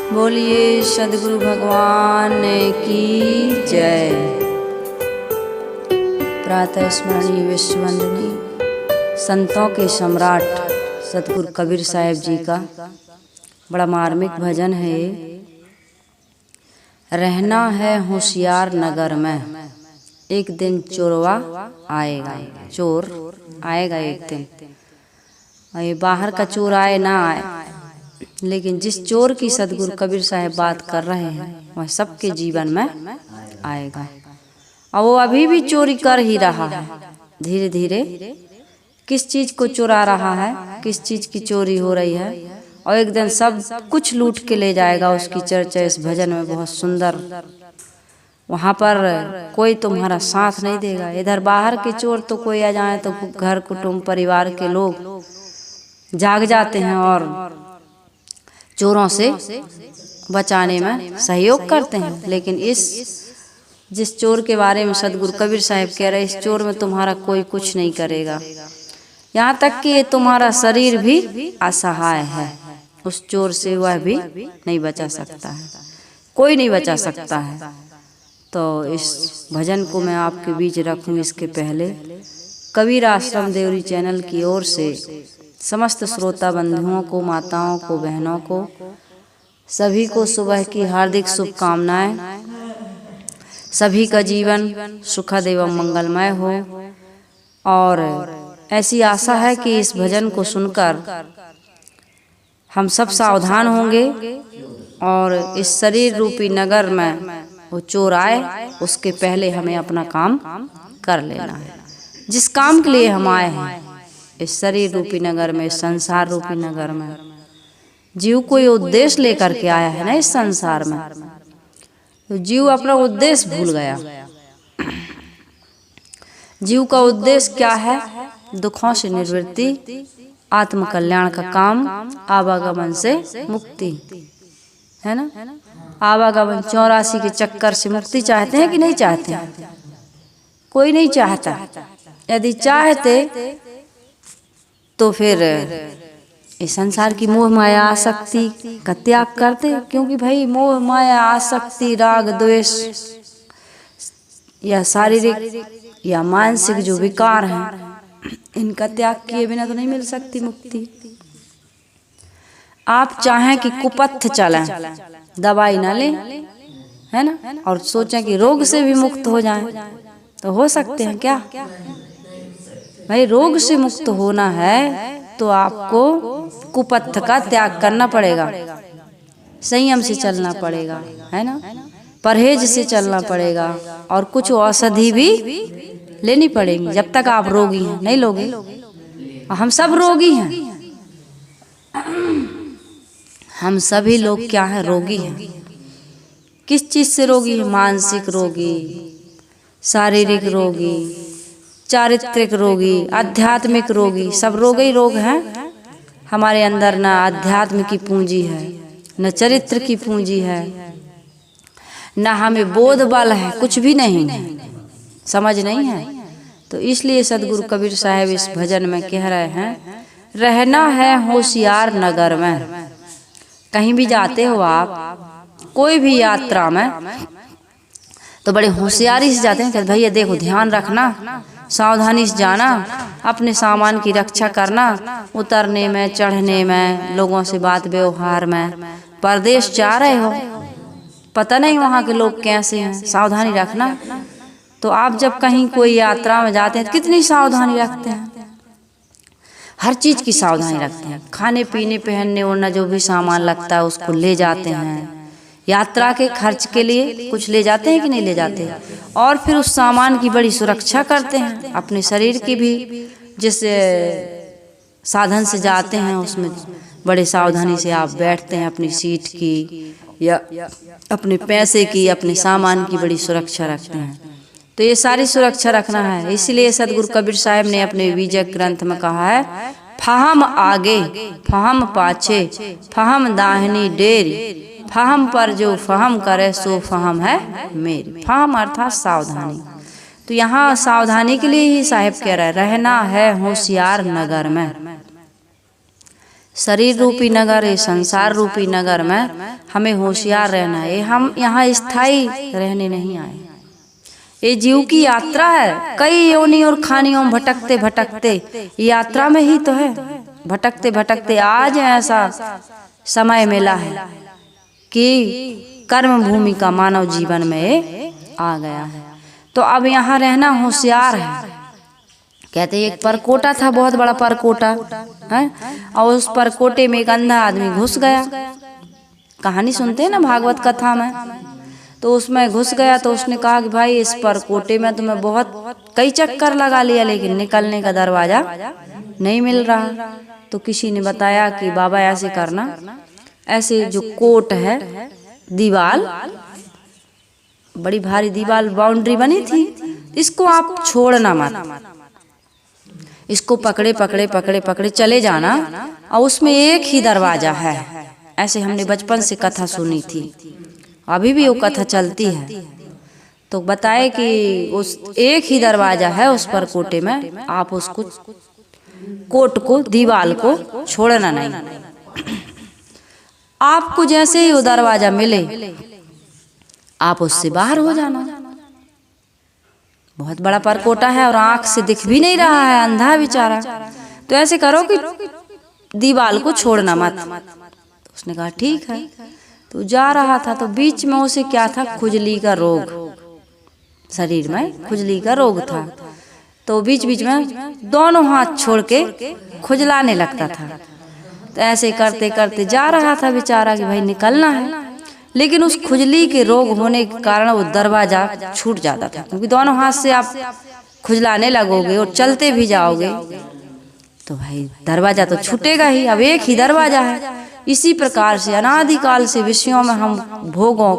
बोलिए सद्गुरु भगवान की जय। प्रातः स्मरणीय विश्ववंदनीय संतों के सम्राट सतगुरु कबीर साहब जी का बड़ा मार्मिक भजन है ये। रहना है होशियार नगर में, एक दिन चोरवा आएगा। चोर आएगा एक दिन, ये बाहर का चोर आए ना आए, लेकिन जिस चोर की सतगुरु कबीर साहब बात कर रहे हैं वह सबके जीवन में आएगा। और वो अभी भी चोरी कर ही रहा है धीरे धीरे। किस चीज को चुरा रहा है, किस चीज की चोरी हो रही है, और एक दिन सब कुछ लूट के ले जाएगा। उसकी चर्चा इस भजन में बहुत सुंदर। वहाँ पर कोई तुम्हारा साथ नहीं देगा। इधर बाहर के चोर तो कोई आ जाए तो घर कुटुंब परिवार के लोग जाग जाते हैं और चोरों से बचाने में सहयोग करते हैं। लेकिन जिस चोर के बारे में सतगुरु कबीर साहब कह रहे, इस चोर में तुम्हारा कोई कुछ नहीं करेगा। यहाँ तक कि ये तुम्हारा शरीर भी असहाय है, उस चोर से वह भी नहीं बचा सकता है, कोई नहीं बचा सकता है। तो इस भजन को मैं आपके बीच रखूँ इसके पहले कबीर आश्रम देवरी चैनल की ओर से समस्त श्रोता बंधुओं को, माताओं को, बहनों को, सभी को सुबह की हार्दिक शुभकामनाएं। सभी का जीवन सुखद एवं मंगलमय हो। और ऐसी आशा है कि इस भजन को सुनकर हम सब सावधान होंगे और इस शरीर रूपी नगर में वो चोर आए उसके पहले हमें अपना काम कर लेना है। जिस काम के लिए हम आए हैं इस शरीर रूपी नगर में, इस संसार रूपी नगर में, जीव कोई उद्देश्य लेकर के आया है ना इस संसार में, तो जीव अपना उद्देश्य भूल गया। जीव का उद्देश्य क्या है? दुखों से निवृत्ति, आत्म कल्याण का काम, आवागमन से मुक्ति, है ना। आवागमन 84 के चक्कर से मुक्ति चाहते हैं कि नहीं चाहते हैं? कोई नहीं चाहता। यदि चाहते तो फिर इस संसार की मोह माया आसक्ति का त्याग करते। क्योंकि भाई मोह माया आसक्ति राग द्वेष या शारीरिक या मानसिक जो विकार हैं, इनका त्याग किए बिना तो नहीं मिल सकती मुक्ति। आप चाहें कि कुपथ चलें, दवाई ना लें, है ना, और सोचें कि रोग से भी मुक्त हो जाएं, तो हो सकते हैं क्या? भाई रोग से मुक्त होना है तो आपको कुपथ का त्याग करना पड़ेगा, संयम से चलना पड़ेगा, है ना, परहेज से चलना पड़ेगा, और कुछ औषधि भी लेनी पड़ेगी जब तक आप रोगी हैं। नहीं लोगे? हम सब रोगी हैं, हम सभी लोग क्या है? रोगी हैं। किस चीज से रोगी है? मानसिक रोगी, शारीरिक रोगी, चारित्रिक रोगी, आध्यात्मिक रोगी, सब रोग ही रोग हैं। हमारे अंदर ना अध्यात्म की पूंजी है, न चरित्र की पूंजी है, न हमें बोध बल है, कुछ भी नहीं है, समझ नहीं है। तो इसलिए सतगुरु कबीर साहब इस भजन में कह रहे हैं, रहना है होशियार नगर में। कहीं भी जाते हो आप, कोई भी यात्रा में, तो बड़े होशियारी से जाते हैं कि भैया देखो ध्यान रखना, सावधानी से जाना, अपने सामान की रक्षा करना, उतरने में, चढ़ने में, लोगों से बात व्यवहार में। परदेश जा रहे हो, पता नहीं वहाँ के लोग कैसे हैं, सावधानी रखना। तो आप जब कहीं कोई यात्रा में जाते हैं तो कितनी सावधानी रखते हैं, हर चीज की सावधानी रखते हैं। खाने पीने, पहनने ओढ़ना, जो भी सामान लगता है उसको ले जाते हैं। यात्रा के खर्च के लिए कुछ ले जाते हैं कि नहीं ले जाते? और फिर उस सामान की बड़ी सुरक्षा करते हैं। अपने शरीर की भी, जिस साधन से जाते हैं उसमें बड़े सावधानी से आप बैठते हैं। अपनी सीट की या अपने पैसे की, अपने सामान की बड़ी सुरक्षा रखते हैं। तो ये सारी सुरक्षा रखना है। इसलिए सतगुरु कबीर साहब ने अपने विजय ग्रंथ में कहा है, फहम आगे फहम पाछे, फहम दाहिनी डेरी, फहम पर जो फहम करे सो फहम है मेरी। फहम अर्थात सावधानी। तो यहाँ सावधानी के लिए ही साहिब कह रहा है, रहना है होशियार नगर में। शरीर रूपी नगर, ये संसार रूपी नगर में हमें होशियार रहना है। हम यहाँ स्थायी रहने नहीं आए। ये जीव की यात्रा है, कई योनि और खानियों में भटकते भटकते यात्रा में ही तो है। भटकते भटकते आज ऐसा समय मिला है कि कर्म भूमि का मानव जीवन में आ गया है। तो अब यहाँ रहना होशियार है। कहते एक परकोटा था, बहुत बड़ा परकोटा है, और उस परकोटे में एक अंधा आदमी घुस गया। कहानी सुनते हैं ना भागवत कथा में, तो उसमें घुस गया। तो उसने कहा कि भाई इस परकोटे में तुम्हें बहुत कई चक्कर लगा लिया, लेकिन निकलने का दरवाजा नहीं मिल रहा। तो किसी ने बताया कि बाबा ऐसे करना, ऐसे जो कोट है, दीवाल, बड़ी भारी दीवाल बाउंड्री बनी थी, इसको आप छोड़ना मत, इसको पकड़े पकड़े पकड़े पकड़े चले जाना, और उसमें एक ही दरवाजा है। ऐसे हमने बचपन से कथा सुनी थी, अभी भी वो कथा चलती है। तो बताए कि उस एक ही दरवाजा है उस पर कोटे में, आप उसको कोट को, दीवाल को छोड़ना नहीं। आपको जैसे ही वो दरवाजा मिले आप उससे बाहर हो जाना। बहुत बड़ा परकोटा है और आंख से दिख भी नहीं रहा है, अंधा बेचारा। तो ऐसे करो कि दीवाल को छोड़ना मत। तो उसने कहा ठीक है। तो जा रहा था, तो बीच में उसे क्या था, खुजली का रोग, शरीर में खुजली का रोग था। तो बीच बीच में दोनों हाथ छोड़ के खुजलाने लगता था। तो ऐसे करते करते जा रहा था बेचारा कि भाई निकलना है, लेकिन उस खुजली के रोग होने के कारण वो दरवाजा छूट जाता था, क्योंकि दोनों हाथ से आप खुजलाने लगोगे और चलते भी जाओगे तो भाई दरवाजा तो छूटेगा ही। अब एक ही दरवाजा है। इसी प्रकार से अनादिकाल से विषयों में हम भोगों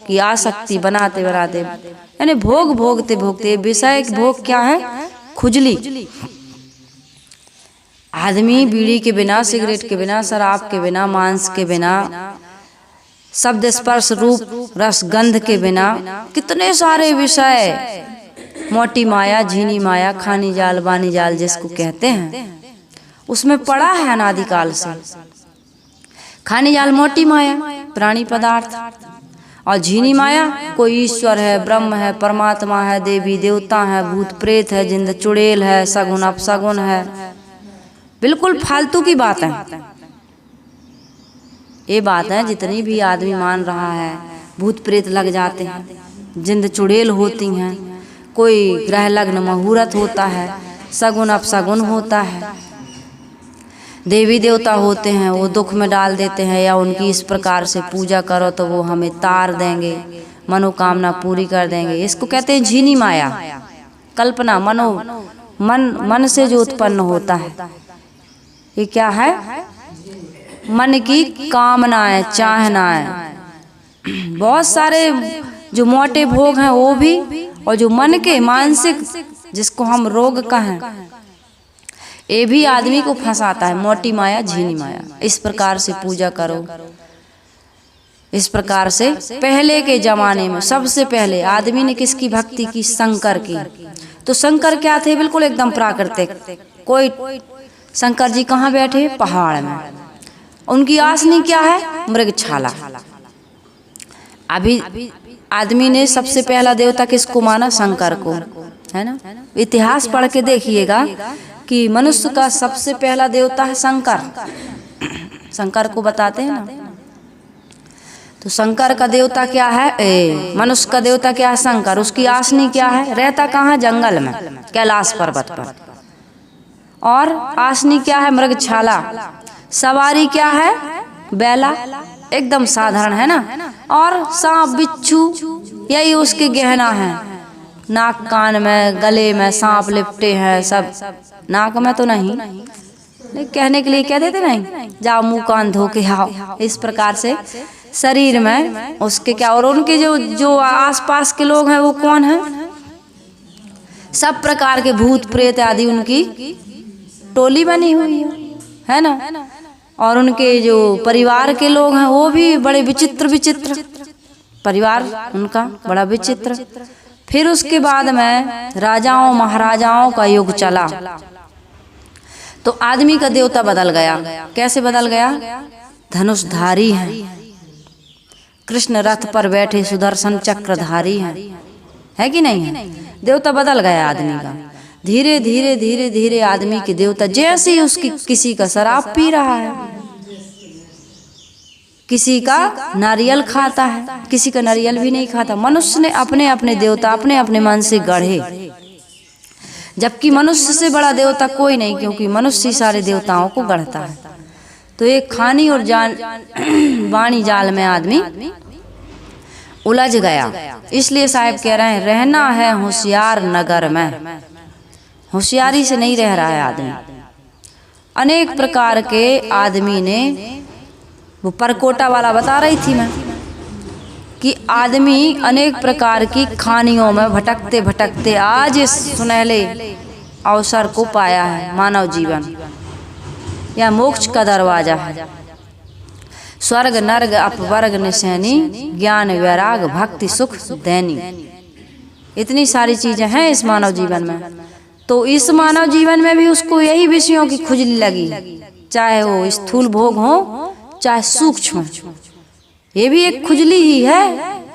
की आसक्ति बनाते बनाते, यानी भोग भोगते भोगते, विषय भोग क्या है, खुजली। आदमी बीड़ी के बिना, सिगरेट के बिना, शराब के बिना, मांस के बिना, शब्द स्पर्श रूप रस गंध के बिना, कितने सारे विषय, मोटी माया, झीनी माया, खानी जाल, बानी जाल जिसको कहते हैं, उसमें पड़ा है अनादिकाल से। खानी जाल मोटी माया, प्राणी पदार्थ, और झीनी माया कोई ईश्वर है, ब्रह्म है, परमात्मा है, देवी देवता है, भूत प्रेत है, जिंद चुड़ैल है, सगुन अपसगुन है। बिल्कुल फालतू की बात है ये बात है। जितनी भी आदमी मान रहा है, भूत प्रेत लग जाते हैं, जिंद चुड़ैल होती हैं, कोई ग्रह लग्न मुहूर्त होता है, सगुन अपसगुन होता है, देवी देवता होते हैं, वो दुख में डाल देते हैं, या उनकी इस प्रकार से पूजा करो तो वो हमें तार देंगे, मनोकामना पूरी कर देंगे। इसको कहते हैं झीनी माया, कल्पना, मन से जो उत्पन्न होता है। ये क्या है, मन की कामनाएं, चाहनाएं। बहुत सारे जो मोटे भोग हैं वो भी, और जो मन के मानसिक, जिसको हम रोग कहें, ये भी आदमी को फंसाता है। मोटी माया, झीनी माया, इस प्रकार से पूजा करो। इस प्रकार से पहले के जमाने में सबसे पहले आदमी ने किसकी भक्ति की, शंकर की। तो शंकर क्या थे, बिल्कुल एकदम प्राकृतिक। कोई शंकर जी कहाँ बैठे, पहाड़ में। उनकी आसनी क्या है, मृगछाला। अभी आदमी ने सबसे पहला देवता किसको माना, शंकर को, है ना। इतिहास पढ़ के देखिएगा कि मनुष्य का सबसे पहला देवता है शंकर। शंकर को बताते हैं ना। तो शंकर का देवता क्या है, मनुष्य का देवता क्या है, शंकर। उसकी आसनी क्या है, रहता कहाँ है, जंगल में, कैलाश पर्वत पर। और आसनी क्या है, मृगछाला। सवारी क्या है, बैला, एकदम साधारण है ना। और सांप बिच्छू, यही उसके गहना है। नाक कान में, गले में सांप लिपटे हैं सब। नाक में तो नहीं, लेकिन कहने के लिए कह देते नहीं, जाओ मुंह कान धो के आओ। इस प्रकार से शरीर में उसके क्या, और उनके जो आसपास के लोग हैं वो कौन है, सब प्रकार के भूत प्रेत आदि उनकी टोली बनी हुई है ना। और उनके जो परिवार के लोग हैं वो भी बड़े विचित्र विचित्र, परिवार उनका बड़ा विचित्र। फिर उसके बाद में राजाओं महाराजाओं का युग चला। तो आदमी का देवता बदल गया। कैसे बदल गया? धनुषधारी है, कृष्ण रथ पर बैठे सुदर्शन चक्रधारी हैं, है कि नहीं है? देवता बदल गया आदमी का। धीरे धीरे धीरे धीरे आदमी के देवता, जैसे ही उसकी किसी का शराब पी रहा है, किसी का नारियल खाता है, किसी का नारियल भी नहीं खाता। मनुष्य ने अपने अपने देवता अपने अपने मन से गढ़े, जबकि मनुष्य से बड़ा देवता कोई नहीं, क्योंकि मनुष्य ही सारे देवताओं को गढ़ता है। तो एक खानी और वाणी जाल में आदमी उलझ गया। इसलिए साहब कह रहे हैं, रहना है होशियार नगर में। होशियारी से नहीं रह रहा है आदमी। अनेक प्रकार के आदमी ने, वो परकोटा वाला बता रही थी मैं, कि आदमी अनेक प्रकार की खानियों में भटकते भटकते आज इस सुनहले अवसर को पाया है। मानव जीवन या मोक्ष का दरवाजा है। स्वर्ग नर्ग अपवर्ग निशैनी, ज्ञान वैराग भक्ति सुख दैनी। इतनी सारी चीजें हैं इस मानव जीवन में। तो इस मानव जीवन में भी उसको यही विषयों की खुजली लगी, चाहे वो स्थूल भोग हो चाहे सूक्ष्म। ये भी एक खुजली ही है,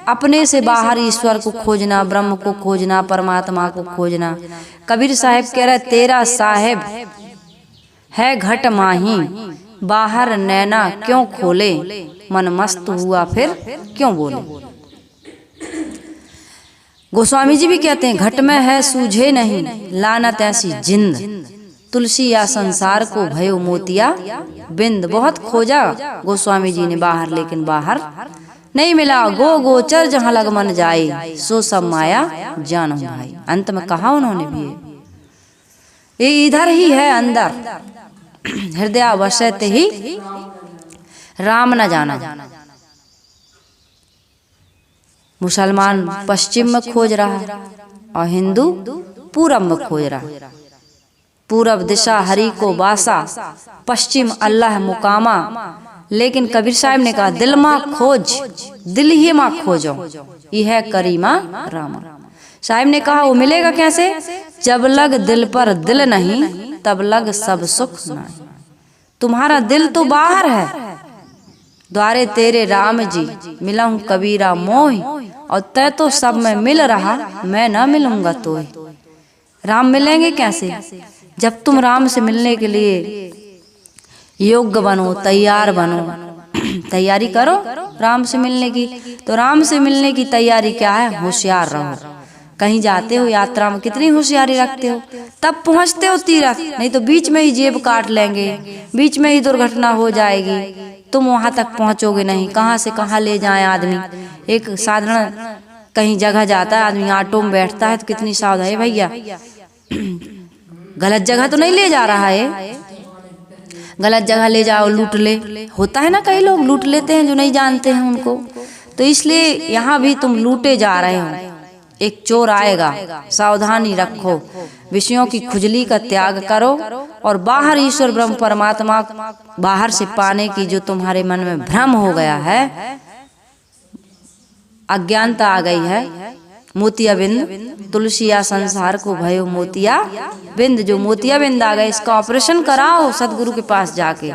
अपने से बाहर ईश्वर को खोजना, ब्रह्म को खोजना, परमात्मा को खोजना। कबीर साहब कह रहे, तेरा साहेब है घट माही, बाहर नैना क्यों खोले, मन मस्त हुआ फिर क्यों बोले। गोस्वामी जी भी कहते हैं, घट में है सूझे नहीं, लानत ऐसी जिंद, तुलसी या संसार को भयो मोतिया बिंद। बहुत खोजा गोस्वामी जी ने बाहर, लेकिन बाहर नहीं मिला। गो गोचर जहाँ लग मन जाए, सो सब माया जानो भाई। अंत में कहा उन्होंने भी, ये इधर ही है अंदर, हृदय वसते ही राम न जाना। मुसलमान पश्चिम में खोज रहा है और हिंदू पूरब में खोज रहा है। पूरब दिशा हरि को बासा, पश्चिम अल्लाह मुकामा। लेकिन कबीर साहब ने कहा, दिल माँ खोज, दिल ही माँ खोजो, यह करीमा रामा। साहब ने कहा, वो मिलेगा कैसे? जब लग दिल पर दिल नहीं, तब लग सब सुख नहीं। तुम्हारा दिल तो बाहर है, द्वारे तेरे राम जी मिला हूँ कबीरा मोह, और तय तो सब में मिल रहा, मैं ना मिलूंगा तो। राम मिलेंगे कैसे? जब तुम राम से मिलने के लिए योग्य बनो, तैयार बनो, तैयारी करो राम से मिलने की। तो राम से मिलने की तैयारी क्या है? होशियार रहो। कहीं जाते हो यात्रा में, कितनी होशियारी रखते हो, तब पहुंचते हो तीर्थ। नहीं तो बीच में ही जेब काट लेंगे, बीच में ही दुर्घटना हो जाएगी, तुम वहां तक पहुंचोगे नहीं। कहाँ से कहाँ ले जाए आदमी। एक साधारण कहीं जगह जाता है आदमी, ऑटो में बैठता है तो कितनी सावधानी है भैया, गलत जगह तो नहीं ले जा रहा है, गलत जगह ले जाओ लूट ले। होता है ना, कई लोग लूट लेते हैं जो नहीं जानते हैं उनको। तो इसलिए यहाँ भी तुम लूटे जा रहे हो। एक चोर आएगा, सावधानी रखो, विषयों की खुजली का त्याग करो, और बाहर ईश्वर ब्रह्म परमात्मा बाहर से पाने की जो तुम्हारे मन में भ्रम हो गया है, अज्ञानता आ गई है, मोतिया बिंद, तुलसी या संसार को भयो मोतिया बिंद। जो मोतिया बिंद आ गए, इसका ऑपरेशन कराओ सदगुरु के पास जाके।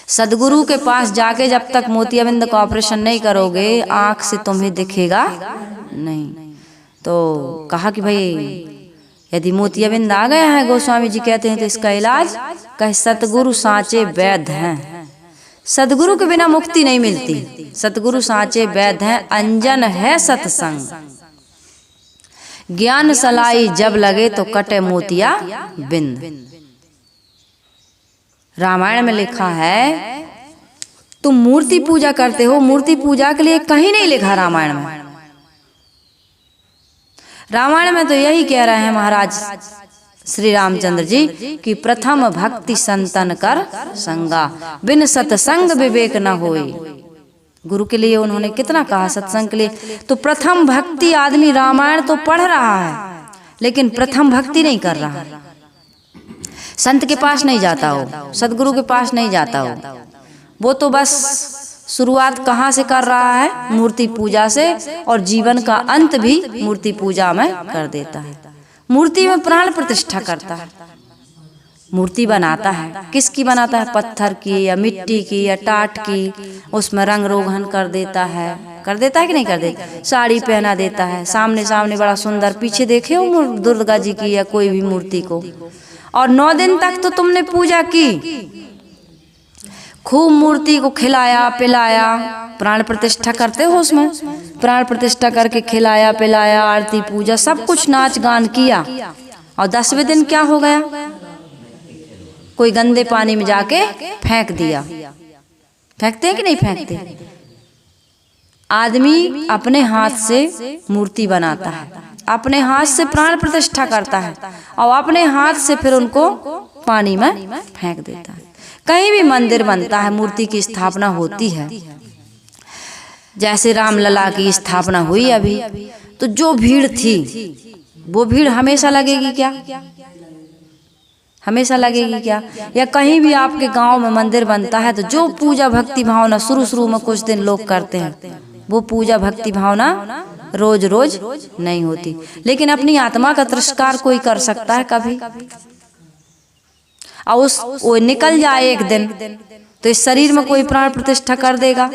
सदगुरु के पास जाके जब तक मोतियाबिंद का ऑपरेशन नहीं करोगे, आंख से तुम्हें दिखेगा नहीं। तो कहा कि भाई यदि मोतियाबिंद आ गया है, गोस्वामी जी कहते हैं, तो इसका इलाज कहे सतगुरु सांचे वैद्य हैं। सदगुरु के बिना मुक्ति नहीं मिलती। सतगुरु सांचे वैद्य हैं, अंजन है सत्संग। ज्ञान सलाई जब लगे तो कटे मोतिया बिंद। रामायण में लिखा है, तुम मूर्ति पूजा करते हो, मूर्ति पूजा के लिए कहीं नहीं लिखा रामायण में। रामायण में तो यही कह रहे हैं महाराज श्री रामचंद्र जी कि प्रथम भक्ति संतन कर संगा, बिन सत्संग विवेक न होए। गुरु के लिए उन्होंने कितना कहा, सत्संग के लिए। तो प्रथम भक्ति, आदमी रामायण तो पढ़ रहा है लेकिन प्रथम भक्ति नहीं कर रहा, संत के पास नहीं जाता हो, सदगुरु के पास नहीं जाता हो। वो तो बस शुरुआत कहाँ से कर रहा है? मूर्ति पूजा से, और जीवन का अंत भी मूर्ति पूजा में कर देता है। मूर्ति में प्राण प्रतिष्ठा करता है। मूर्ति बनाता है। किसकी बनाता है? पत्थर की या मिट्टी की या टाट की। उसमें रंग रोगन कर देता है कि नहीं कर देता? साड़ी पहना देता है, सामने सामने बड़ा सुंदर। पीछे देखे हो दुर्गा जी की या कोई भी मूर्ति को, और 9 दिन तक तो तुमने पूजा की, खूब मूर्ति को खिलाया पिलाया, प्राण प्रतिष्ठा करते हो उसमें, प्राण प्रतिष्ठा करके खिलाया पिलाया, आरती पूजा सब कुछ नाच गान किया, और 10वें दिन क्या हो गया? कोई गंदे पानी में जाके फेंक दिया। फेंकते हैं कि नहीं फेंकते? आदमी अपने हाथ से मूर्ति बनाता है, अपने हाथ से प्राण प्रतिष्ठा करता है, और अपने हाथ से फिर उनको पानी में फेंक देता है। कहीं भी मंदिर बनता है, मूर्ति की स्थापना होती है, जैसे रामलला की स्थापना हुई अभी, तो जो भीड़ थी वो भीड़ हमेशा लगेगी क्या? हमेशा लगेगी क्या? या कहीं भी आपके गांव में मंदिर बनता है तो जो पूजा भक्ति भावना शुरू में कुछ दिन लोग करते हैं, वो पूजा भक्ति भावना रोज रोज नहीं होती। लेकिन अपनी आत्मा का तिरस्कार कोई कर सकता है कभी, और वो निकल जाए एक दिन तो इस शरीर में कोई प्राण प्रतिष्ठा कर देगा।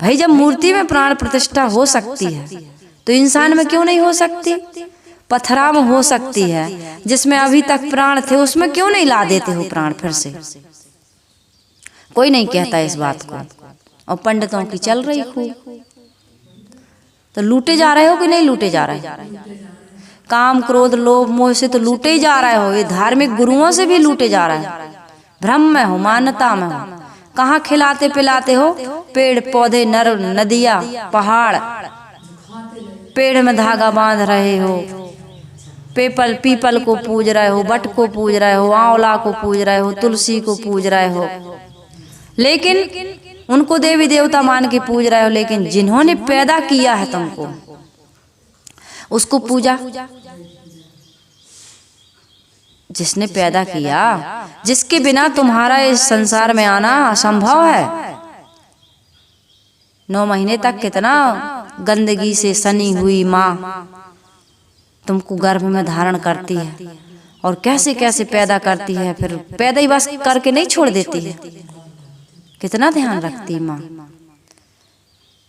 भाई जब मूर्ति में प्राण प्रतिष्ठा हो सकती है तो इंसान में क्यों नहीं हो सकती? पत्थरा में हो सकती है, जिसमें अभी तक प्राण थे उसमें क्यों नहीं ला देते हो प्राण फिर से? कोई नहीं कहता इस बात को, और पंडितों की चल रही खूब। तो लूटे जा रहे हो कि नहीं लूटे जा रहे? काम क्रोध लोभ मोह से तो लूटे ही जा रहे हो। ये धार्मिक गुरुओं से भी लूटे जा रहे हैं। भ्रम में हो, मान्यता में हो। कहाँ खिलाते पिलाते हो? पेड़ पौधे नर नदियाँ पहाड़, पेड़ में धागा बांध रहे हो, पीपल को पूज रहे हो, बट को पूज रहे हो, आंवला को पूज रहे हो, तुलसी को पूज रहे हो, लेकिन उनको देवी देवता मान के पूज रहे हो। लेकिन जिन्होंने पैदा किया है तुमको, उसको पूजा, जिसने पैदा किया, जिसके बिना तुम्हारा इस संसार में आना असंभव है। 9 महीने तक कितना गंदगी से सनी हुई माँ तुमको गर्भ में धारण करती है, और कैसे कैसे पैदा करती है, फिर पैदा ही बस करके नहीं छोड़ देती है। कितना ध्यान रखती है माँ।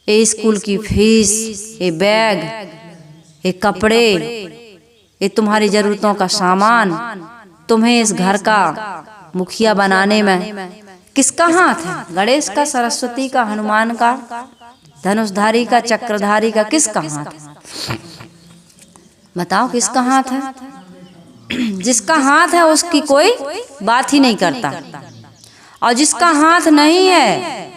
ये स्कूल की फीस, ये बैग, ये कपड़े, ये तुम्हारी जरूरतों का सामान, तुम्हें इस घर का मुखिया बनाने में किसका हाथ है? गणेश का, सरस्वती का, हनुमान का, धनुषधारी का, चक्रधारी का, किसका हाथ है? बताओ किसका हाथ है? जिसका हाथ है उसकी कोई बात ही नहीं करता, और जिसका हाथ नहीं है,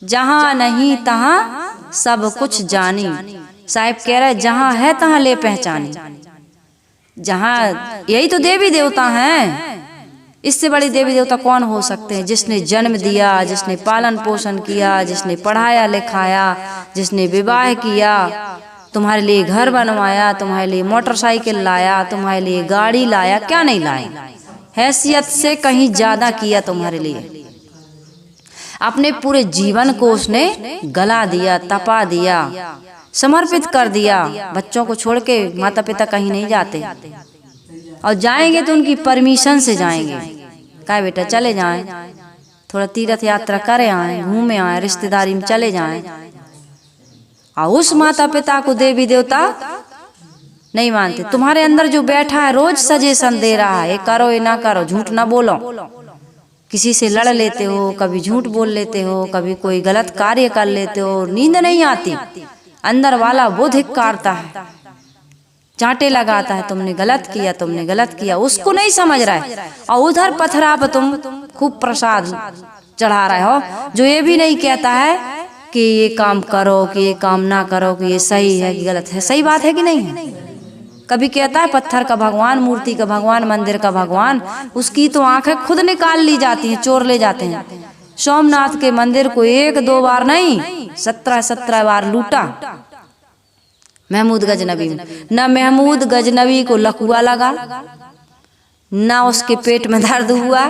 जहां नहीं तहां सब कुछ जानी। साहिब कह रहे जहां है तहां ले पहचानी। जहां, यही तो देवी देवता हैं। इससे बड़े देवी देवता कौन हो सकते हैं? जिसने जन्म दिया, जिसने पालन पोषण किया, जिसने पढ़ाया लिखाया, जिसने विवाह किया, तुम्हारे लिए घर बनवाया, तुम्हारे लिए मोटरसाइकिल लाया, तुम्हारे लिए गाड़ी लाया, क्या नहीं लाया? हैसियत से कहीं ज्यादा किया तुम्हारे लिए। अपने पूरे जीवन को उसने गला दिया, तपा दिया, समर्पित कर दिया। बच्चों को छोड़ के माता पिता कहीं नहीं जाते, और जाएंगे तो उनकी परमिशन से जाएंगे। कहा बेटा चले जाएं, थोड़ा तीर्थ यात्रा करे आए, घूमे आए, रिश्तेदारी में चले जाएं। और उस माता पिता को देवी देवता नहीं मानते। तुम्हारे अंदर जो बैठा है रोज सजेशन दे रहा है, ये करो ये ना करो, झूठ ना बोलो, किसी से लड़ लेते हो, कभी झूठ बोल लेते हो, कभी कोई गलत कार्य कर लेते हो, नींद नहीं आती, अंदर वाला वो धिक्कारता है, चांटे लगाता है, तुमने गलत किया, तुमने गलत किया। उसको नहीं समझ रहा है, और उधर पथरा पर तुम खूब प्रसाद चढ़ा रहे हो, जो ये भी नहीं कहता है कि ये काम करो, कि ये काम ना करो, कि ये सही है कि गलत है। सही बात है कि नहीं है? कभी कहता है पत्थर का भगवान, मूर्ति का भगवान, मंदिर का भगवान, उसकी तो आंखें खुद निकाल ली जाती हैं, चोर ले जाते हैं। सोमनाथ के मंदिर को 1-2 बार नहीं, 17 बार लूटा महमूद गजनबी में। न महमूद गजनबी को लकवा लगा, न उसके पेट में दर्द हुआ,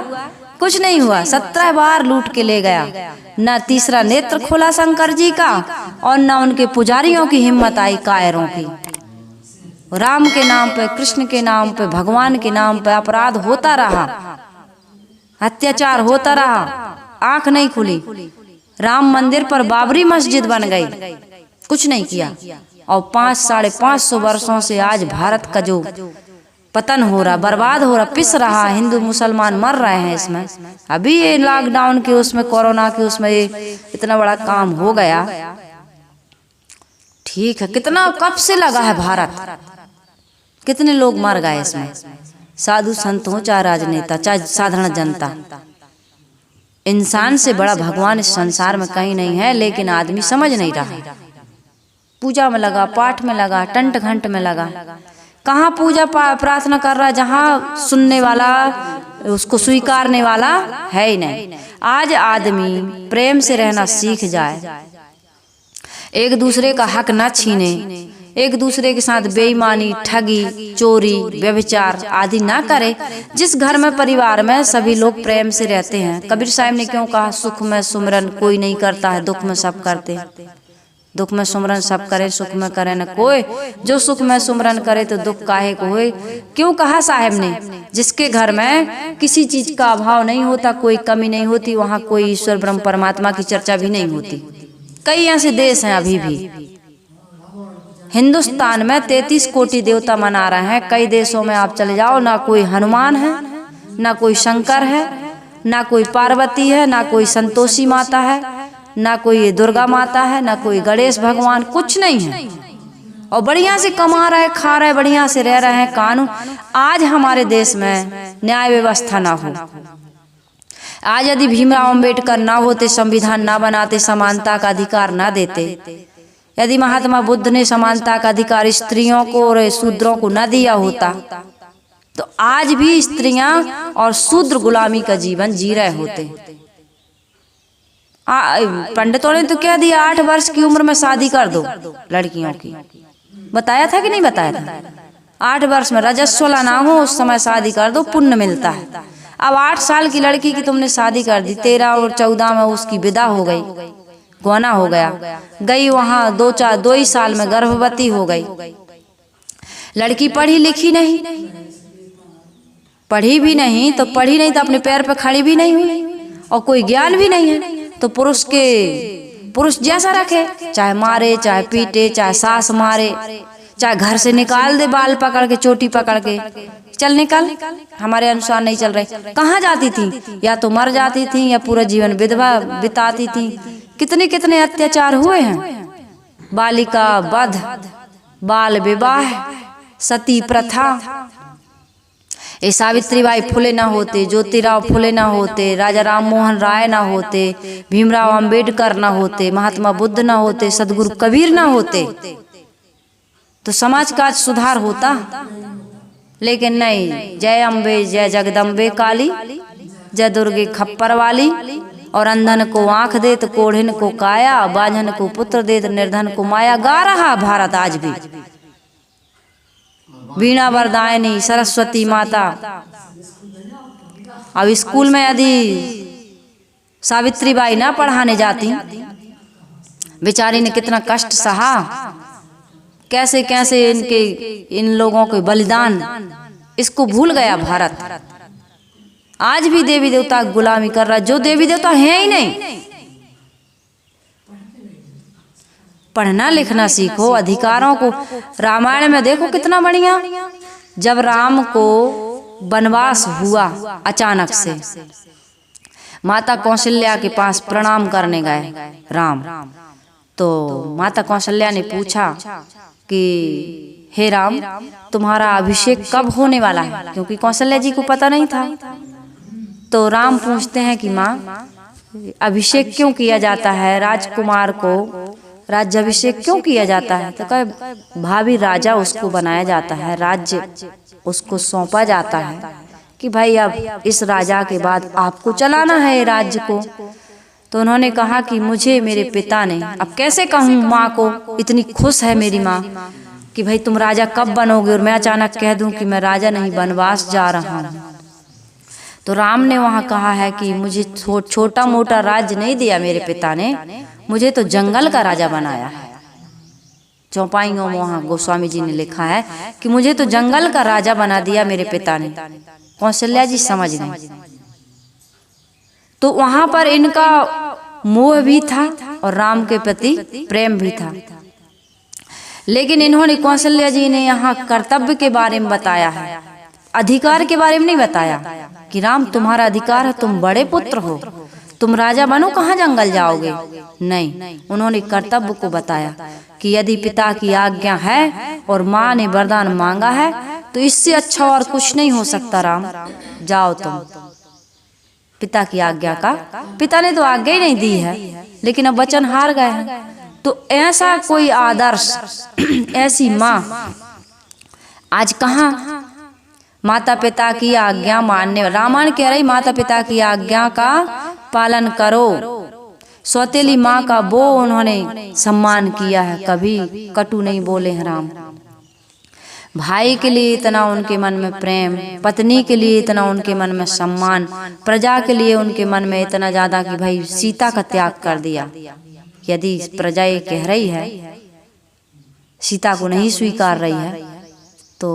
कुछ नहीं हुआ। 17 बार लूट के ले गया। न तीसरा नेत्र खोला शंकर जी का, और न उनके पुजारियों की हिम्मत आई कायरों की। राम के नाम पे, कृष्ण के नाम पे, भगवान के नाम पे अपराध होता रहा, अत्याचार होता रहा, आंख नहीं खुली। राम मंदिर पर बाबरी मस्जिद बन गई, कुछ नहीं किया। और 500-550 वर्षों से आज भारत का जो पतन हो रहा, बर्बाद हो रहा, पिस रहा, हिंदू मुसलमान मर रहे हैं इसमें। अभी ये लॉकडाउन के उसमें, कोरोना के उसमें ये इतना बड़ा काम हो गया। ठीक है, कितना कब से लगा है भारत, कितने लोग मर गए इसमें, साधु संत हो चाहे राजनेता चाहे साधारण जनता। इंसान से बड़ा भगवान इस संसार में कहीं नहीं है, लेकिन आदमी समझ नहीं रहा। पूजा में लगा, पाठ में लगा, टंट घंट में लगा। कहाँ पूजा प्रार्थना कर रहा है जहाँ सुनने वाला, उसको स्वीकारने वाला है ही नहीं। आज आदमी प्रेम से रहना सीख जाए, एक दूसरे का हक न छीने, एक दूसरे के साथ बेईमानी, ठगी, चोरी, व्यभिचार आदि ना करे। जिस घर में, परिवार में सभी लोग प्रेम से रहते हैं। कबीर साहब ने क्यों कहा, सुख में सुमरन कोई नहीं करता है, दुख में सब करते हैं। दुख में सुमरन सब करे, सुख में करे न कोई। जो सुख में सुमरन करे तो दुख काहे को होए। क्यों कहा साहब ने, जिसके घर में किसी चीज का अभाव नहीं होता, कोई कमी नहीं होती, वहाँ कोई ईश्वर ब्रह्म परमात्मा की चर्चा भी नहीं होती। कई ऐसे देश हैं अभी भी। हिंदुस्तान में 33 कोटि देवता मना रहे हैं। कई देशों में आप चले जाओ, ना कोई हनुमान है, ना कोई शंकर है, ना कोई पार्वती है, ना कोई संतोषी माता है, ना कोई दुर्गा माता है, ना कोई गणेश भगवान, कुछ नहीं है। और बढ़िया से कमा रहे, खा रहे, बढ़िया से रह रहे हैं। कानून, आज हमारे देश में न्याय व्यवस्था ना हो, आज यदि भीमराव अंबेडकर ना होते, संविधान ना बनाते, समानता का अधिकार ना देते, यदि महात्मा बुद्ध ने समानता का अधिकार स्त्रियों को और शूद्रों को न दिया होता, तो आज भी स्त्रियां और शूद्र गुलामी का जीवन जी रहे होते। पंडितों ने तो कह दिया 8 वर्ष की उम्र में शादी कर दो लड़कियों की। बताया था कि नहीं बताया था? 8 वर्ष में रजस्वला ना हो उस समय शादी कर दो, पुण्य मिलता है। अब 8 साल की लड़की की तुमने शादी कर दी, 13 और 14 में उसकी विदा हो गई, गौना हो गया, गई वहां 2 ही साल में गर्भवती हो गई। लड़की पढ़ी लिखी नहीं, पढ़ी भी नहीं तो पढ़ी नहीं तो अपने पैर पर खड़ी भी नहीं हुई, और कोई ज्ञान भी नहीं है, तो पुरुष जैसा रखे, चाहे मारे, चाहे पीटे, चाहे सास मारे, चाहे घर से निकाल दे, बाल पकड़ के, चोटी पकड़ के, चल निकल, हमारे अनुसार नहीं चल रहे। कहाँ जाती थी? या तो मर जाती थी या पूरा जीवन विधवा बिताती थी। कितने कितने अत्याचार हुए हैं, बालिका वध, बाल विवाह, सती प्रथा। ये सावित्रीबाई फुले ना होते, ज्योतिराव फुले ना होते, राजा राम मोहन राय ना होते, भीमराव अंबेडकर ना होते, महात्मा बुद्ध ना होते, सदगुरु कबीर ना होते, तो समाज का सुधार होता। लेकिन नहीं, जय अम्बे जय जगदम्बे काली, जय दुर्गे खप्पर वाली। और अंधन को आंख दे तो कोढ़िन को काया, बांझन को पुत्र दे तो निर्धन को माया। गा रहा भारत आज भी। वीणा वरदायनी सरस्वती माता। अब स्कूल में यदि सावित्रीबाई ना पढ़ाने जाती, बेचारी ने कितना कष्ट सहा, कैसे कैसे इन लोगों के बलिदान, इसको भूल गया भारत। आज भी देवी देवता गुलामी कर रहा, जो देवी देवता है ही नहीं। पढ़ना लिखना सीखो, अधिकारों को। रामायण में देखो कितना बढ़िया, जब राम को वनवास हुआ अचानक से, माता कौशल्या के पास प्रणाम करने गए राम, तो माता कौशल्या ने पूछा कि हे राम, तुम्हारा अभिषेक कब होने वाला है? क्योंकि कौशल्या जी को पता नहीं था। तो राम पूछते हैं कि माँ, अभिषेक क्यों किया जाता है? राजकुमार को राज्याभिषेक क्यों किया जाता है? तो कहे भाभी राजा उसको बनाया जाता है, राज्य उसको सौंपा जाता है कि भाई अब इस राजा के बाद आपको चलाना है राज्य को। तो उन्होंने कहा कि मुझे मेरे पिता ने, अब कैसे कहूँ माँ को, इतनी खुश है मेरी माँ कि भाई तुम राजा कब बनोगे, और मैं अचानक कह दूं कि मैं राजा नहीं, वनवास जा रहा हूँ। तो राम ने वहाँ कहा है कि मुझे छोटा मोटा राज्य नहीं दिया मेरे पिता ने, मुझे तो जंगल का राजा बनाया है। चौपाइयों में वहाँ गोस्वामी जी ने लिखा है कि मुझे तो जंगल का राजा बना दिया मेरे पिता ने। कौशल्या जी समझ गई। तो वहां पर इनका मोह भी था और राम के प्रति प्रेम भी था, लेकिन इन्होंने कौशल्या जी ने यहाँ कर्तव्य के बारे में बताया है, अधिकार के बारे में नहीं बताया कि राम तुम्हारा अधिकार है, तुम बड़े पुत्र हो, तुम राजा बनो, कहाँ जंगल जाओगे। नहीं, उन्होंने कर्तव्य को बताया कि यदि पिता की आज्ञा है और माँ ने वरदान मांगा है तो इससे अच्छा और कुछ नहीं हो सकता। राम जाओ तुम, पिता की आज्ञा का, पिता ने तो आज्ञा ही नहीं दी है, लेकिन अब वचन हार गए हैं। तो ऐसा कोई आदर्श, ऐसी माँ आज कहाँ माता पिता की आज्ञा मानने। रामायण कह रही माता पिता की आज्ञा का पालन करो। सौतेली माँ का वो उन्होंने सम्मान किया है, कभी कटु नहीं बोले हैं राम। भाई के लिए इतना उनके मन में प्रेम, पत्नी के लिए इतना उनके मन में सम्मान, प्रजा के लिए उनके मन में इतना ज्यादा कि भाई सीता का त्याग कर दिया। यदि प्रजा ये कह रही है, सीता को नहीं स्वीकार रही है, तो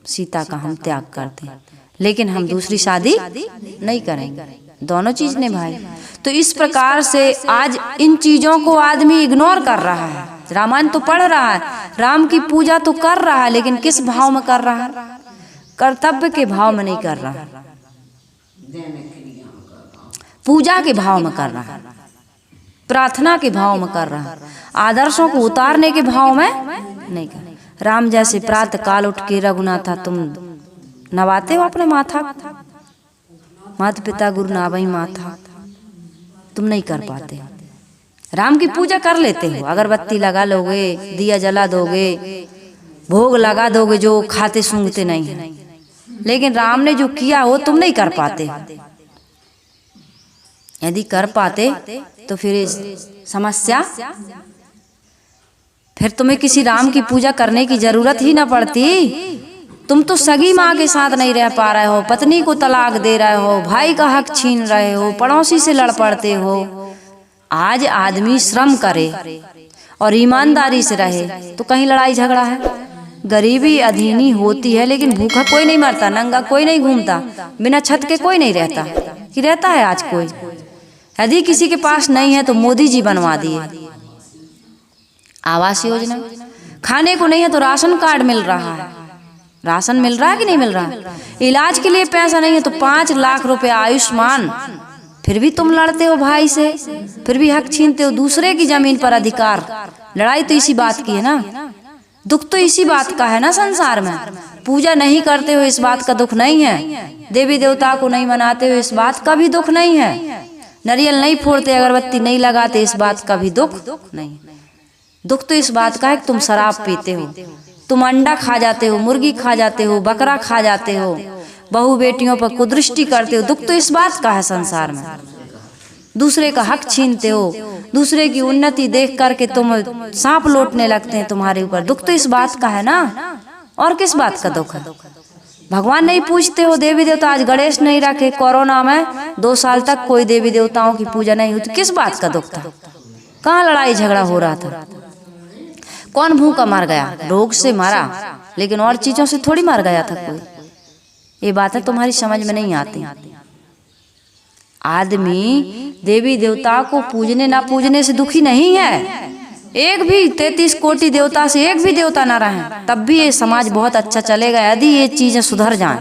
सीता का हम त्याग करते हैं, लेकिन हम दूसरी शादी नहीं करेंगे। दोनों चीज निभाए। तो इस प्रकार से आज इन चीजों को आदमी इग्नोर कर रहा है। रामायण तो पढ़ रहा है, राम की पूजा तो कर रहा है, लेकिन किस भाव में कर रहा है? कर्तव्य के भाव में नहीं कर रहा है, पूजा के भाव में कर रहा है, प्रार्थना के भाव में कर रहा है, आदर्शों को उतारने के भाव में नहीं कर। राम जैसे प्रातः काल उठ के रघुनाथा तुम नवाते हो अपने माथा, माता पिता गुरु नावई माथा, तुम नहीं कर पाते हो। राम की पूजा कर लेते हो, अगरबत्ती लगा लोगे, दिया जला दोगे, भोग लगा दोगे, जो खाते सूंघते नहीं है, लेकिन राम ने जो किया वो तुम नहीं कर पाते। यदि कर पाते तो फिर समस्या, फिर तुम्हें किसी राम की पूजा करने की जरूरत ही ना पड़ती। तुम तो सगी माँ के साथ नहीं रह पा रहे हो, पत्नी को तलाक दे रहे हो, भाई का हक छीन रहे हो, पड़ोसी से लड़ पड़ते हो। आज आदमी श्रम करे और ईमानदारी से रहे तो कहीं लड़ाई झगड़ा है। गरीबी अधीनी होती है, लेकिन भूखा कोई नहीं मरता, नंगा कोई नहीं घूमता, बिना छत के कोई नहीं रहता। कि रहता है आज कोई? यदि किसी के पास नहीं है तो मोदी जी बनवा दिए आवास योजना। खाने को नहीं है तो राशन कार्ड मिल रहा है। राशन मिल रहा है कि नहीं मिल रहा है? इलाज के लिए पैसा नहीं है तो 5 लाख रुपए आयुष्मान, फिर भी तुम लड़ते हो भाई से, फिर भी हक छीनते हो दूसरे की जमीन पर अधिकार। लड़ाई तो इसी बात की है ना, दुख तो इसी बात का है ना संसार में। पूजा नहीं करते हो इस बात का दुख नहीं है, देवी देवता को नहीं मनाते हो इस बात का भी दुख नहीं है, नारियल नहीं फोड़ते, अगरबत्ती नहीं लगाते इस बात का भी दुख नहीं। दुख तो इस बात का है कि तुम शराब पीते हो, तुम अंडा खा जाते हो, मुर्गी खा जाते हो, बकरा खा जाते हो, बहू बेटियों पर कुदृष्टि करते हो। दुख तो इस बात का है संसार में। दूसरे का हक छीनते हो, दूसरे की उन्नति देख करके तुम सांप लौटने लगते हैं तुम्हारे ऊपर। दुख तो इस बात का है ना, और किस बात का दुख है? भगवान नहीं पूछते हो, देवी देवता आज गणेश नहीं रखे, कोरोना में 2 साल तक कोई देवी देवताओं की पूजा नहीं हुई, तो किस बात का दुख था? कहाँ लड़ाई झगड़ा हो रहा था? कौन भूखा मर गया? रोग से मरा, लेकिन और चीजों से थोड़ी मर गया था कोई। ये बातें तुम्हारी समझ में नहीं आती। आदमी देवी देवता को पूजने ना पूजने से दुखी नहीं है। एक भी 33 कोटि देवता से एक भी देवता ना रहे तब भी ये समाज बहुत अच्छा चलेगा, यदि ये चीजें सुधर जाएं।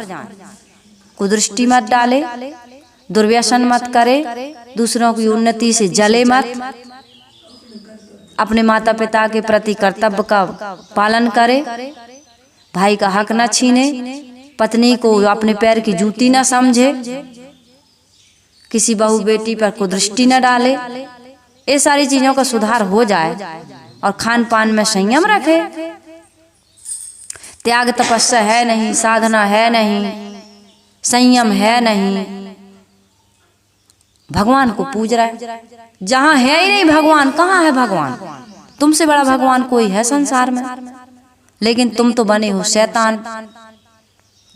कुदृष्टि मत डाले, दुर्व्यसन मत करे, दूसरों की उन्नति से जले मत, अपने माता पिता के प्रति कर्तव्य का पालन करे, भाई का हक न छीने, पत्नी को अपने पैर की जूती न समझे, किसी बहू बेटी पर कुदृष्टि न डाले। ये सारी चीजों का सुधार हो जाए और खान पान में संयम रखे। त्याग तपस्या है नहीं, साधना है नहीं, संयम है नहीं, भगवान को पूज रहा है। जहां है ही नहीं भगवान, कहाँ है भगवान? तुमसे बड़ा भगवान कोई है संसार में? लेकिन तुम तो बने हो शैतान,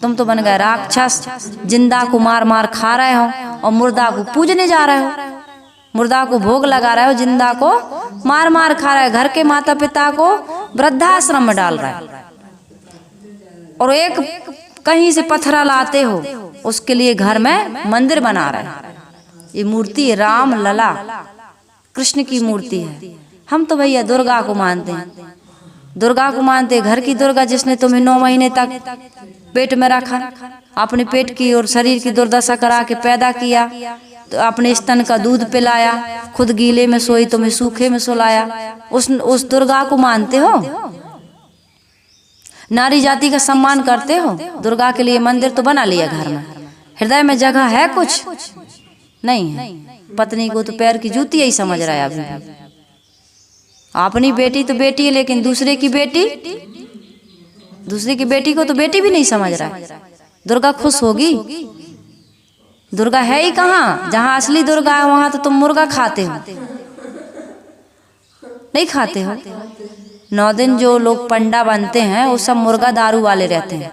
तुम तो बन गए राक्षस। जिंदा को मार मार खा रहे हो और मुर्दा को पूजने जा रहे हो, मुर्दा को भोग लगा रहे हो, जिंदा को मार मार खा रहे हो। घर के माता पिता को वृद्धाश्रम में डाल रहा है, और एक कहीं से पत्थरा लाते हो उसके लिए घर में मंदिर बना रहे हैं। ये मूर्ति राम लला कृष्ण की मूर्ति है। हम तो भैया दुर्गा को मानते हैं, दुर्गा को मानते हैं, घर की दुर्गा जिसने तुम्हें 9 महीने तक पेट में रखा, अपने पेट की और शरीर की दुर्दशा करा के पैदा किया, तो अपने स्तन का दूध पिलाया, खुद गीले में सोई तुम्हें सूखे में सुलाया, उस दुर्गा को मानते हो? नारी जाति का सम्मान करते हो? दुर्गा के लिए मंदिर तो बना लिया घर में, हृदय में जगह है कुछ नहीं है। पत्नी को तो पैर की जूती ही समझ रहा है अभी। अपनी बेटी तो बेटी है, लेकिन दूसरे की बेटी को तो बेटी भी नहीं समझ रहा है। दुर्गा खुश होगी? दुर्गा है ही कहाँ? जहाँ असली दुर्गा है वहां तो तुम मुर्गा खाते हो, नहीं खाते हो। 9 दिन जो लोग पंडा बनते हैं वो सब मुर्गा दारू वाले रहते हैं।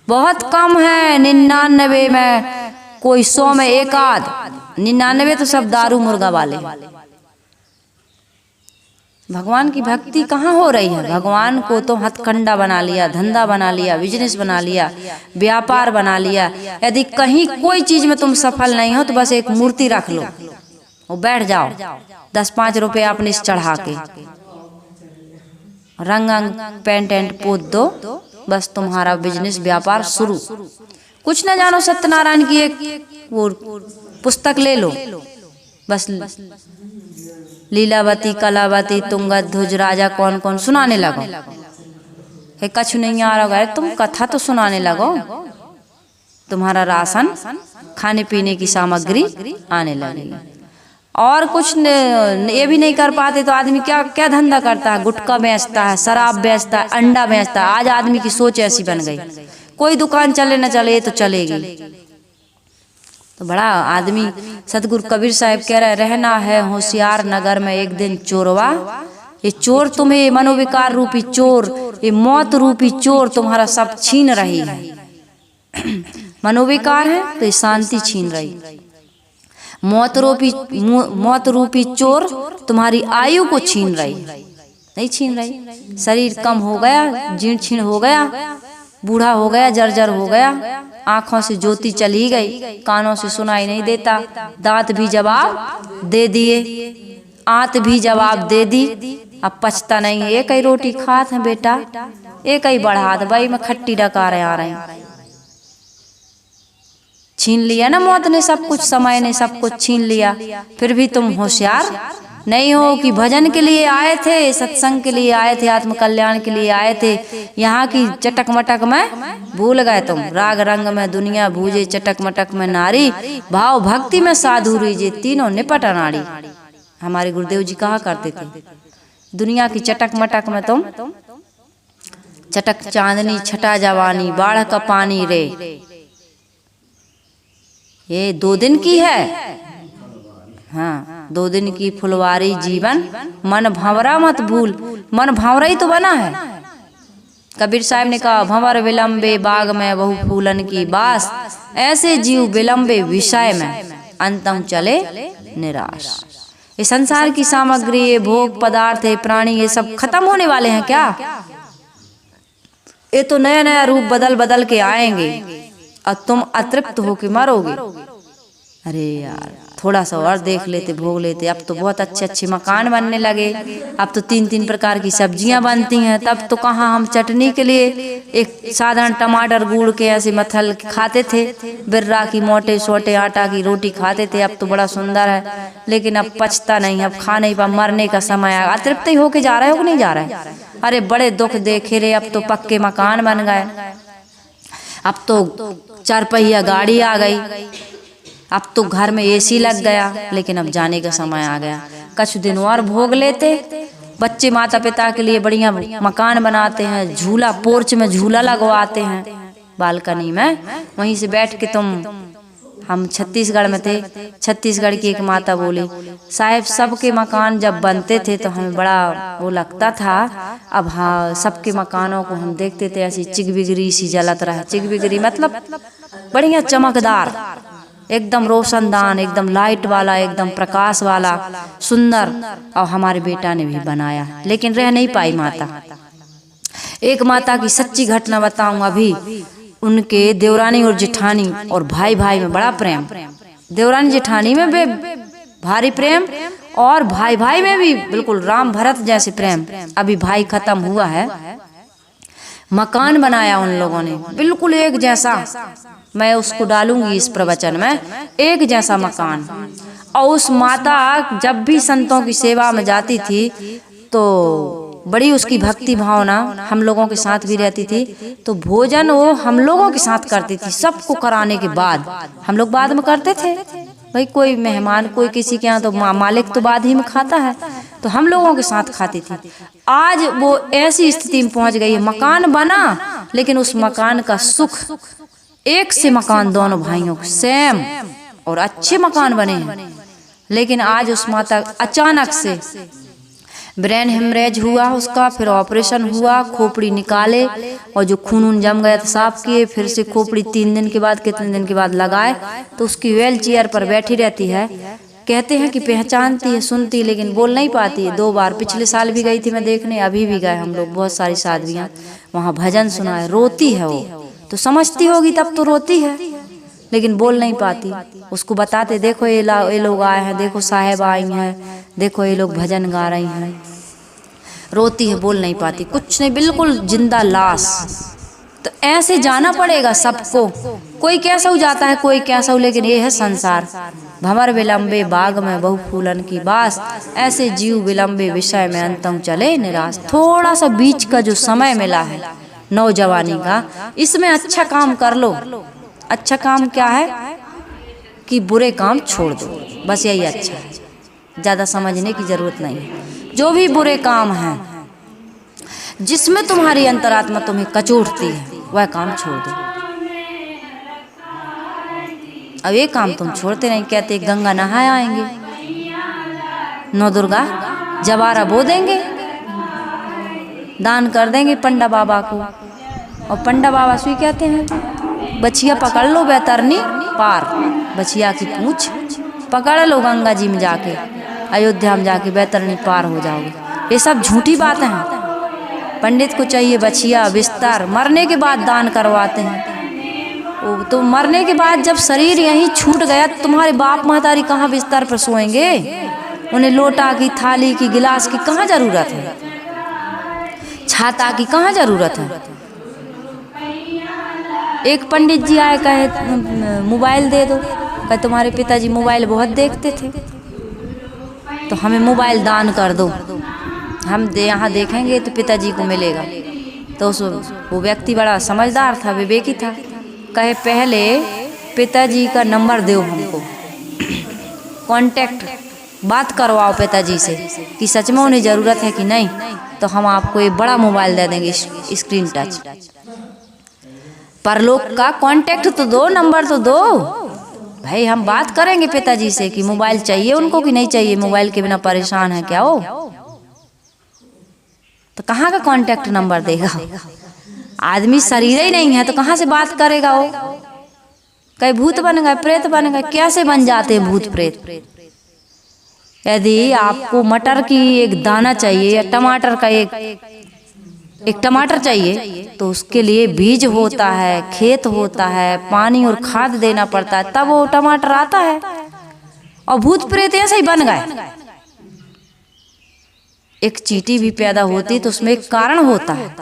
बहुत कम है, 99 में कोई 100 में एक आध, 99 तो सब दारू मुर्गा वाले। भगवान की भक्ति कहाँ हो रही है? भगवान को तो हथकंडा बना लिया, धंधा बना लिया, बिजनेस बना लिया, व्यापार बना लिया। यदि कहीं कोई चीज में तुम सफल नहीं हो तो बस एक मूर्ति रख लो और बैठ जाओ, 10-5 रुपये अपने चढ़ा के, रंग पेंट एंट पोत दो, बस तुम्हारा बिजनेस व्यापार शुरू। कुछ न जानो, सत्यनारायण की एक वो पुस्तक ले लो, बस लीलावती, कलावती, तुंगध्वज, राजा कौन कौन सुनाने लगो। है कछु नहीं आ रहा है, तुम कथा तो सुनाने लगो, तुम्हारा राशन खाने पीने की सामग्री आने लगेगी। और कुछ ये भी नहीं कर पाते तो आदमी क्या क्या धंधा करता है? गुटखा बेचता है, शराब बेचता है, अंडा बेचता है। आज आदमी की सोच ऐसी बन गई, कोई दुकान चले न चले तो चलेगी। तो बड़ा आदमी, सतगुरु कबीर साहब कह रहे, रहना है होशियार नगर में एक दिन चोरवा। ये चोर तुम्हें, मनोविकार रूपी चोर, ये मौत रूपी चोर तुम्हारा सब छीन रही है। मनोविकार है तो ये शांति छीन रही। मौत रूपी चोर तुम्हारी आयु को छीन रही, नहीं छीन रही। शरीर कम हो गया, जीर्ण छीण हो गया, बूढ़ा हो गया, जर्जर हो गया, आंखों से ज्योति चली गई, कानों से सुनाई नहीं देता, दांत भी जवाब दे दिए, आंत भी जवाब दे दी, अब पछता नहीं है। एक ही रोटी खात है बेटा, एक ही बढ़ात, भाई मैं खट्टी डकारे आ रही। छीन लिया ना मौत ने सब कुछ, समय ने सब कुछ छीन लिया। फिर भी तुम होशियार नहीं हो कि भजन के लिए आए थे, सत्संग के लिए आए थे, आत्म कल्याण के लिए आए थे। यहाँ की चटक मटक में भूल गए तुम। राग रंग में दुनिया भूजे, चटक मटक में नारी, भाव भक्ति में साधु रीजे, तीनों निपट नाड़ी। हमारे गुरुदेव जी कहा करते थे, दुनिया की चटक मटक में तुम चटक चांदनी, छटा जवानी, बाढ़ का पानी रे। ये 2 दिन की है, हाँ 2 दिन की फुलवारी जीवन, मन भंवरा मत भूल। मन भंवरा ही तो बना है। कबीर साहब ने कहा, भंवर विलंबे बाग में बहु फूलन की बास, ऐसे जीव विलंबे विषय में अंतम चले निराश। ये संसार की सामग्री, ये भोग पदार्थ, ये प्राणी, ये सब खत्म होने वाले हैं क्या? ये तो नया नया रूप बदल बदल के आएंगे और तुम अतृप्त होके मरोगे। अरे यार थोड़ा सा और देख लेते, भोग लेते। अब तो बहुत अच्छे अच्छे मकान बनने लगे, अब तो 3-3 प्रकार की सब्जियां बनती हैं। तब तो कहाँ हम चटनी के लिए एक साधारण टमाटर गुड़ के ऐसे मथल खाते थे, बिर्रा की मोटे छोटे आटा की रोटी खाते थे। अब तो बड़ा सुंदर है, लेकिन अब पचता नहीं, अब खा नहीं पा, मरने का समय आ। अतृप्त ही होके जा रहा है, हो नहीं जा रहा है? अरे बड़े दुख देखे रे, अब तो पक्के मकान बन गए, अब तो 4 पहिया गाड़ी आ गई, अब तो घर में एसी लग गया। लेकिन अब जाने का समय आ गया। कुछ दिन और भोग लेते, बच्चे माता पिता के लिए बढ़िया मकान बनाते हैं, झूला पोर्च में झूला लगवाते हैं बालकनी में, वहीं से बैठ के तुम। हम छत्तीसगढ़ में थे, छत्तीसगढ़ की एक माता बोली, साहब सबके मकान जब बनते थे तो हमें बड़ा वो लगता था। अब हाँ सबके मकानों को हम देखते थे ऐसी चिगबिगरी सी जलत रहा। चिगबिगरी मतलब बढ़िया चमकदार, एकदम रोशनदान, एकदम लाइट वाला, एकदम प्रकाश वाला, सुंदर। और हमारे बेटा ने भी बनाया, लेकिन रह नहीं पाई माता। एक माता की सच्ची घटना बताऊं, अभी उनके देवरानी और जेठानी और भाई भाई में बड़ा प्रेम, देवरानी जेठानी में भी भारी प्रेम और भाई भाई में भी बिल्कुल राम भरत जैसे प्रेम। अभी भाई खत्म हुआ है, मकान बनाया उन लोगों ने बिल्कुल एक जैसा, मैं उसको डालूंगी इस प्रवचन में, एक जैसा मकान। और उस माता जब भी संतों की सेवा में जाती थी तो बड़ी उसकी भक्ति भावना हम लोगों के साथ भी रहती थी। तो भोजन वो हम लोगों के साथ करती थी, सबको कराने के बाद। हम लोग बाद में करते थे भाई, कोई मेहमान कोई किसी के यहाँ तो मालिक तो बाद ही में खाता है, तो हम लोगों के साथ खाती थी। आज वो ऐसी स्थिति में पहुंच गई है, मकान बना लेकिन उस मकान का सुख, एक से मकान दोनों भाइयों को सेम और अच्छे मकान बने हैं। लेकिन आज उस माता अचानक से ब्रेन हेमरेज हुआ उसका, फिर ऑपरेशन हुआ, खोपड़ी निकाले और जो खून जम गया था साफ किए, फिर से खोपड़ी 3 दिन के बाद, कितने दिन के बाद लगाए, तो उसकी व्हील चेयर पर बैठी रहती है। कहते हैं कि पहचानती है, सुनती, लेकिन बोल नहीं पाती है। 2 बार पिछले साल भी गई थी मैं देखने, अभी भी गए हम लोग, बहुत सारी साध्वियाँ वहाँ भजन सुनाए, रोती है वो, तो समझती होगी तब तो रोती है, लेकिन बोल नहीं पाती। उसको बताते देखो ये लोग आए हैं, देखो साहेब आई हैं, देखो ये लोग भजन गा रही हैं, रोती है, बोल नहीं पाती, कुछ नहीं, बिल्कुल जिंदा लाश। तो ऐसे जाना पड़ेगा सबको, कोई कैसा हो जाता है, कोई कैसा हो, लेकिन ये है संसार। भंवर विलंबे बाग में बहु फूलन की बास, ऐसे जीव विलंबे विषय में अंतम चले निराश। थोड़ा सा बीच का जो समय मिला है नौजवानी का, इसमें अच्छा काम कर लो। अच्छा काम क्या है कि बुरे काम छोड़ दो, बस यही अच्छा है, ज़्यादा समझने की ज़रूरत नहीं है। जो भी बुरे काम हैं, जिसमें तुम्हारी अंतरात्मा तुम्हें कचोटती है, वह काम छोड़ दो। अब ये काम तुम छोड़ते नहीं, कहते गंगा नहाए आएंगे, 9 दुर्गा जवारा बो देंगे, दान कर देंगे पंडा बाबा को। और पंडा बाबा सुई कहते हैं बछिया पकड़ लो बैतरनी पार, बछिया की पूंछ पकड़ लो गंगा जी में जाके, अयोध्या में जाके बैतरनी पार हो जाओगे। ये सब झूठी बातें हैं। पंडित को चाहिए बछिया बिस्तर, मरने के बाद दान करवाते हैं। तो मरने के बाद जब शरीर यहीं छूट गया, तुम्हारे बाप महतारी कहाँ बिस्तर पर सोएंगे? उन्हें लोटा की, थाली की, गिलास की कहाँ जरूरत है? छाता की कहाँ जरूरत है? एक पंडित जी आए, कहे मोबाइल दे दो, कहे तुम्हारे पिताजी मोबाइल बहुत देखते थे, तो हमें मोबाइल दान कर दो, हम यहाँ देखेंगे तो पिताजी को मिलेगा। तो वो व्यक्ति बड़ा समझदार था, विवेकी था, कहे पहले पिताजी का नंबर दो हमको, कांटेक्ट बात करवाओ पिताजी से कि सच में उन्हें ज़रूरत है कि नहीं, तो हम आपको एक बड़ा मोबाइल दे देंगे स्क्रीन टच। परलोक का कांटेक्ट तो दो, नंबर तो दो भाई, हम बात करेंगे पिताजी से कि मोबाइल चाहिए उनको कि नहीं चाहिए, मोबाइल के बिना परेशान है क्या वो? तो कहाँ का कांटेक्ट नंबर देगा? आदमी शरीर ही नहीं है तो कहाँ से बात करेगा वो? कहीं भूत बन गए, प्रेत बन गए, कैसे बन जाते हैं भूत प्रेत? यदि आपको मटर की एक दाना चाहिए या टमाटर का एक टमाटर चाहिए, तो उसके लिए बीज होता है, खेत होता है, पानी और खाद देना पड़ता है, तब वो टमाटर आता है। और भूत प्रेत ऐसे ही बन गए। एक चींटी भी पैदा होती तो उसमें एक कारण होता है,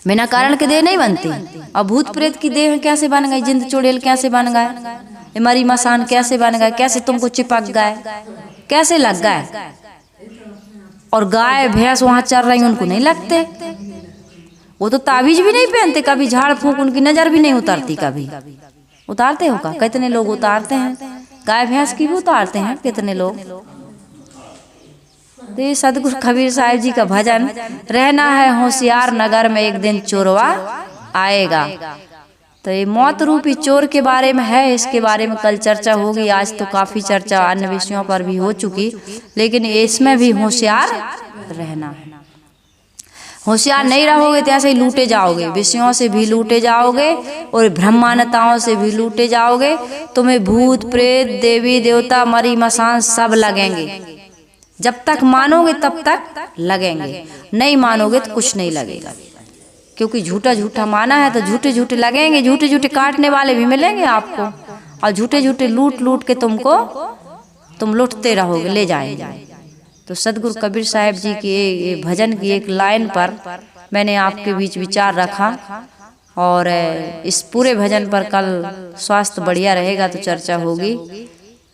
बिना कारण के देह नहीं बनती। और भूत प्रेत की देह कैसे बन गई? जिंद चुड़ैल कैसे बन गए? मरी मसान कैसे बन गए? कैसे तुमको चिपक गए? कैसे लग गए? और गाय भैंस वहां चल रही, उनको नहीं लगते? वो तो ताबीज भी नहीं पहनते, कभी झाड़ फूंक उनकी नजर भी नहीं उतारती। कभी उतारते हो का? कितने लोग उतारते हैं, गाय भैंस की भी उतारते हैं कितने लोग। तो ये सदगुरु कबीर साहिब जी का भजन, रहना है होशियार नगर में एक दिन चोरवा आएगा। तो ये मौत रूपी चोर के बारे में है, इसके बारे में कल चर्चा होगी। आज तो काफी चर्चा अन्य विषयों पर भी हो चुकी, लेकिन इसमें भी होशियार रहना है। होशियार नहीं रहोगे तो ऐसे ही लूटे जाओगे, विषयों से भी लूटे जाओगे और ब्रह्मांडताओं से भी लूटे जाओगे। तुम्हें भूत प्रेत देवी देवता मरी मसान सब लगेंगे। जब तक मानोगे तब तक लगेंगे, नहीं मानोगे तो कुछ नहीं लगेगा। क्योंकि झूठा झूठा माना है तो झूठे झूठे लगेंगे, झूठे झूठे काटने वाले भी मिलेंगे आपको, और झूठे झूठे लूट लूट के तुम लुटते रहोगे, ले जाएंगे। तो सदगुरु कबीर साहब जी की ये भजन की एक लाइन पर मैंने आपके बीच विचार रखा, और इस पूरे भजन पर कल स्वास्थ्य बढ़िया रहेगा तो चर्चा होगी।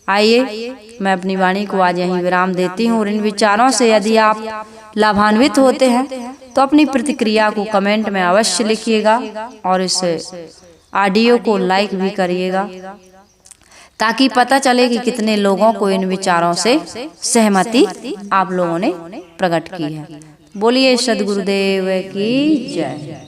आइए मैं अपनी वाणी को आज यहीं विराम देती हूँ, और इन विचारों से यदि आप लाभान्वित होते हैं तो अपनी प्रतिक्रिया को कमेंट में अवश्य लिखिएगा, और इस ऑडियो को लाइक भी करिएगा, ताकि पता चले कि कितने लोगों को इन विचारों से सहमति आप लोगों ने प्रकट की है। बोलिए सद्गुरुदेव की जय।